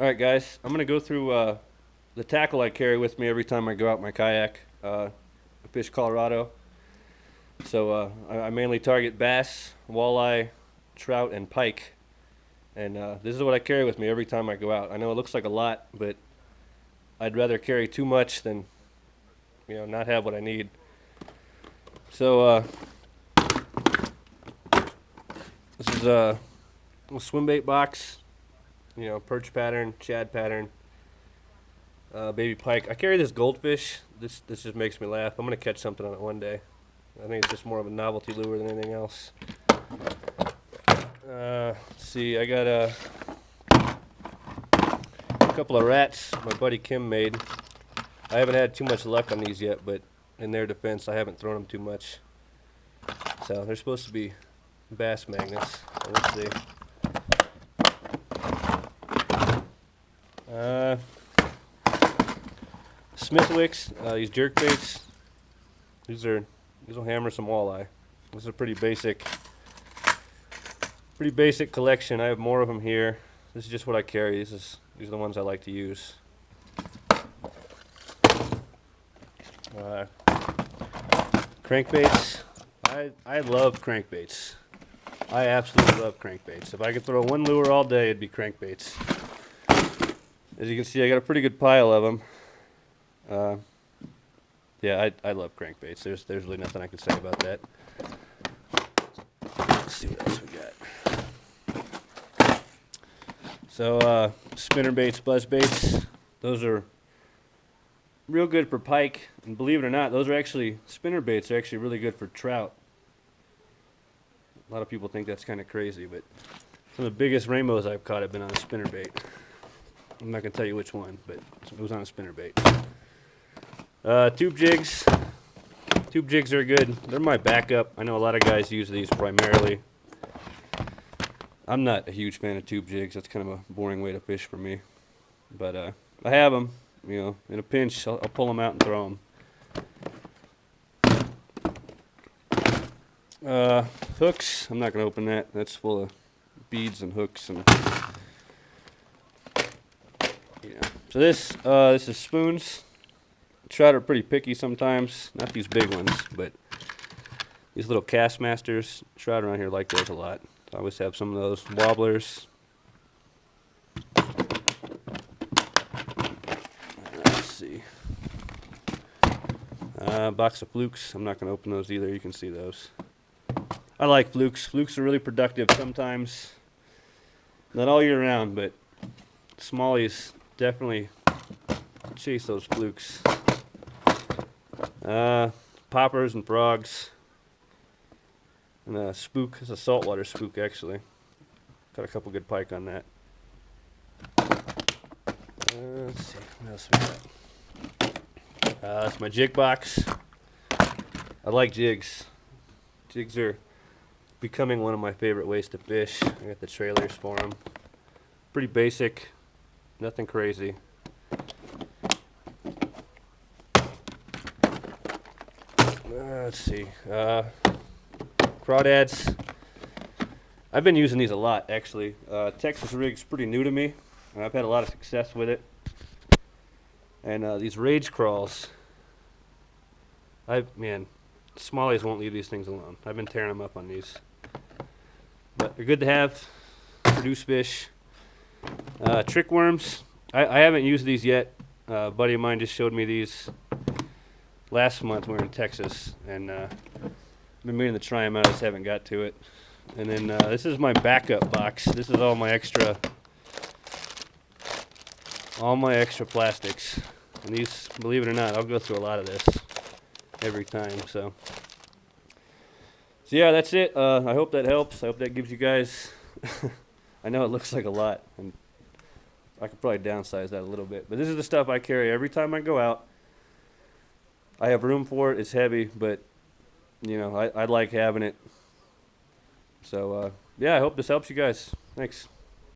All right, guys. I'm gonna go through the tackle I carry with me every time I go out my kayak. I fish Colorado, so I mainly target bass, walleye, trout, and pike. And this is what I carry with me every time I go out. I know it looks like a lot, but I'd rather carry too much than not have what I need. So this is a little swim bait box. Perch pattern, shad pattern. Baby pike. I carry this goldfish. This just makes me laugh. I'm gonna catch something on it one day. I think it's just more of a novelty lure than anything else. Let's see. I got a couple of rats my buddy Kim made. I haven't had too much luck on these yet, but in their defense, I haven't thrown them too much. So they're supposed to be bass magnets. So let's see. Smithwicks, these jerk baits. These will hammer some walleye. This is a pretty basic collection. I have more of them here. This is just what I carry. These are the ones I like to use. Crankbaits. I love crankbaits. I absolutely love crankbaits. If I could throw one lure all day, it'd be crankbaits. As you can see, I got a pretty good pile of them. Yeah, I love crankbaits. There's really nothing I can say about that. Let's see what else we got. So spinner baits, buzz baits. Those are real good for pike, and believe it or not, spinner baits are actually really good for trout. A lot of people think that's kind of crazy, but some of the biggest rainbows I've caught have been on a spinner bait. I'm not going to tell you which one, but it was on a spinner bait. Tube jigs. Tube jigs are good. They're my backup. I know a lot of guys use these primarily. I'm not a huge fan of tube jigs. That's kind of a boring way to fish for me. But I have them. In a pinch, I'll pull them out and throw them. Hooks. I'm not going to open that. That's full of beads and hooks and. So this is spoons. Trout are pretty picky sometimes. Not these big ones, but these little Castmasters. Trout around here like those a lot. I always have some of those. Wobblers. Let's see. Box of flukes. I'm not going to open those either. You can see those. I like flukes. Flukes are really productive sometimes. Not all year round, but smallies definitely chase those flukes. Poppers and frogs. And a spook. It's a saltwater spook, actually. Got a couple good pike on that. Let's see. What else we got? That's my jig box. I like jigs. Jigs are becoming one of my favorite ways to fish. I got the trailers for them. Pretty basic. Nothing crazy. Let's see. Crawdads. I've been using these a lot, actually. Texas rig's pretty new to me, and I've had a lot of success with it. And these rage crawls. Man, smallies won't leave these things alone. I've been tearing them up on these. But they're good to have. Produce fish. Trick worms. I haven't used these yet. A buddy of mine just showed me these last month. We were in Texas, and I've been meaning to try them out. I just haven't got to it. And then this is my backup box. This is all my extra plastics. And these, believe it or not, I'll go through a lot of this every time. So yeah, that's it. I hope that helps. I hope that gives you guys. I know it looks like a lot, and I could probably downsize that a little bit. But this is the stuff I carry every time I go out. I have room for it. It's heavy, but I like having it. So yeah, I hope this helps you guys. Thanks.